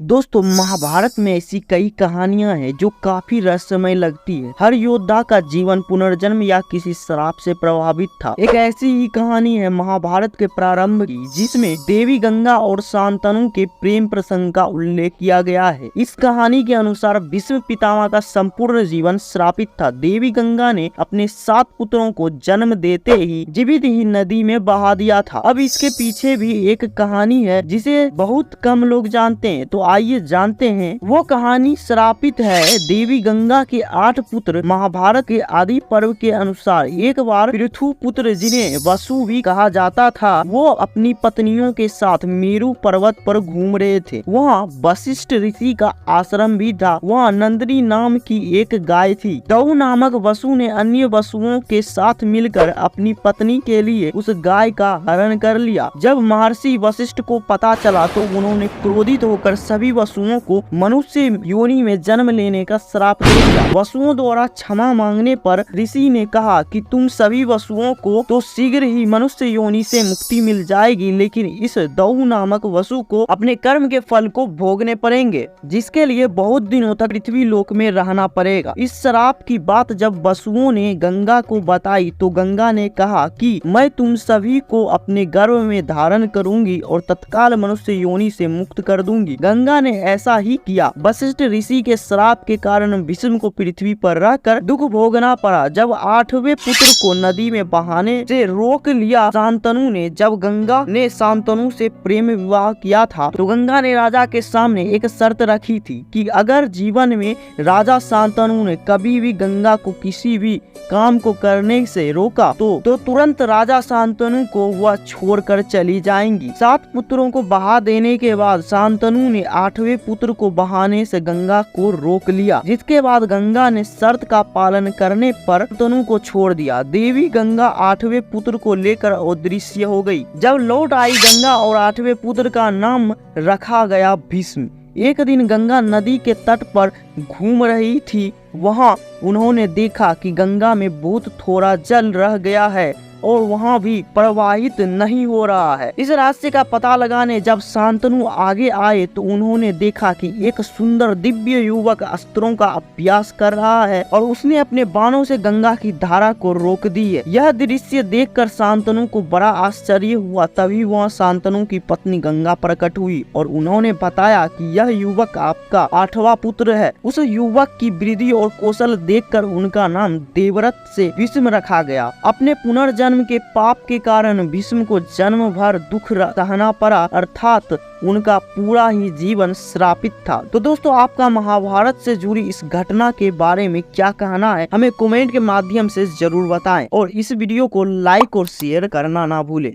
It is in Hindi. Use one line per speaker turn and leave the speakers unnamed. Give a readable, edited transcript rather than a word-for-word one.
दोस्तों, महाभारत में ऐसी कई कहानियां हैं जो काफी रहस्यमय लगती है। हर योद्धा का जीवन पुनर्जन्म या किसी श्राप से प्रभावित था। एक ऐसी ही कहानी है महाभारत के प्रारंभ की, जिसमें देवी गंगा और शांतनु के प्रेम प्रसंग का उल्लेख किया गया है। इस कहानी के अनुसार भीष्म पितामह का संपूर्ण जीवन श्रापित था। देवी गंगा ने अपने 7 पुत्रों को जन्म देते ही जीवित ही नदी में बहा दिया था। अब इसके पीछे भी एक कहानी है जिसे बहुत कम लोग जानते हैं, तो आइए जानते हैं वो कहानी। श्रापित है। देवी गंगा के 8 पुत्र। महाभारत के आदि पर्व के अनुसार एक बार पृथु पुत्र, जिन्हें वसु भी कहा जाता था, वो अपनी पत्नियों के साथ मेरु पर्वत पर घूम रहे थे। वहाँ वशिष्ठ ऋषि का आश्रम भी था। वहाँ नंदिनी नाम की एक गाय थी। दऊ नामक वसु ने अन्य वसुओं के साथ मिलकर अपनी पत्नी के लिए उस गाय का हरण कर लिया। जब महर्षि वशिष्ठ को पता चला तो उन्होंने क्रोधित होकर सभी वसुओं को मनुष्य योनि में जन्म लेने का श्राप दे दिया। वसुओं द्वारा क्षमा मांगने पर ऋषि ने कहा कि तुम सभी वसुओं को तो शीघ्र ही मनुष्य योनि से मुक्ति मिल जाएगी, लेकिन इस दऊ नामक वसु को अपने कर्म के फल को भोगने पड़ेंगे, जिसके लिए बहुत दिनों तक पृथ्वी लोक में रहना पड़ेगा। इस श्राप की बात जब वसुओं ने गंगा को बताई तो गंगा ने कहा कि मैं तुम सभी को अपने गर्भ में धारण करूंगी और तत्काल मनुष्य योनि से मुक्त कर दूंगी। गंगा ने ऐसा ही किया। वशिष्ठ ऋषि के श्राप के कारण भीष्म को पृथ्वी पर रहकर दुख भोगना पड़ा। जब 8वें पुत्र को नदी में बहाने से रोक लिया शांतनु ने, जब गंगा ने शांतनु से प्रेम विवाह किया था तो गंगा ने राजा के सामने एक शर्त रखी थी कि अगर जीवन में राजा शांतनु ने कभी भी गंगा को किसी भी काम को करने से रोका तो तुरंत राजा शांतनु को वह छोड़कर चली जाएंगी। 7 पुत्रों को बहा देने के बाद शांतनु ने 8वें पुत्र को बहाने से गंगा को रोक लिया, जिसके बाद गंगा ने शर्त का पालन करने पर शांतनु को छोड़ दिया। देवी गंगा 8वें पुत्र को लेकर अदृश्य हो गई। जब लौट आई गंगा और 8वें पुत्र का नाम रखा गया भीष्म। एक दिन गंगा नदी के तट पर घूम रही थी। वहां उन्होंने देखा कि गंगा में बहुत थोड़ा जल रह गया है और वहां भी प्रवाहित नहीं हो रहा है। इस रास्ते का पता लगाने जब शांतनु आगे आए तो उन्होंने देखा कि एक सुंदर दिव्य युवक अस्त्रों का अभ्यास कर रहा है और उसने अपने बाणों से गंगा की धारा को रोक दी है। यह दृश्य देखकर शांतनु को बड़ा आश्चर्य हुआ। तभी वहाँ शांतनु की पत्नी गंगा प्रकट हुई और उन्होंने बताया कि यह युवक आपका 8वां पुत्र है। उस युवक की वृद्धि और कौशल देखकर उनका नाम देवव्रत से भीष्म रखा गया। अपने पुनर्जन्म के पाप के कारण भीष्म को जन्म भर दुख सहना पड़ा, अर्थात उनका पूरा ही जीवन श्रापित था। तो दोस्तों, आपका महाभारत से जुड़ी इस घटना के बारे में क्या कहना है, हमें कमेंट के माध्यम से जरूर बताएं और इस वीडियो को लाइक और शेयर करना ना भूलें।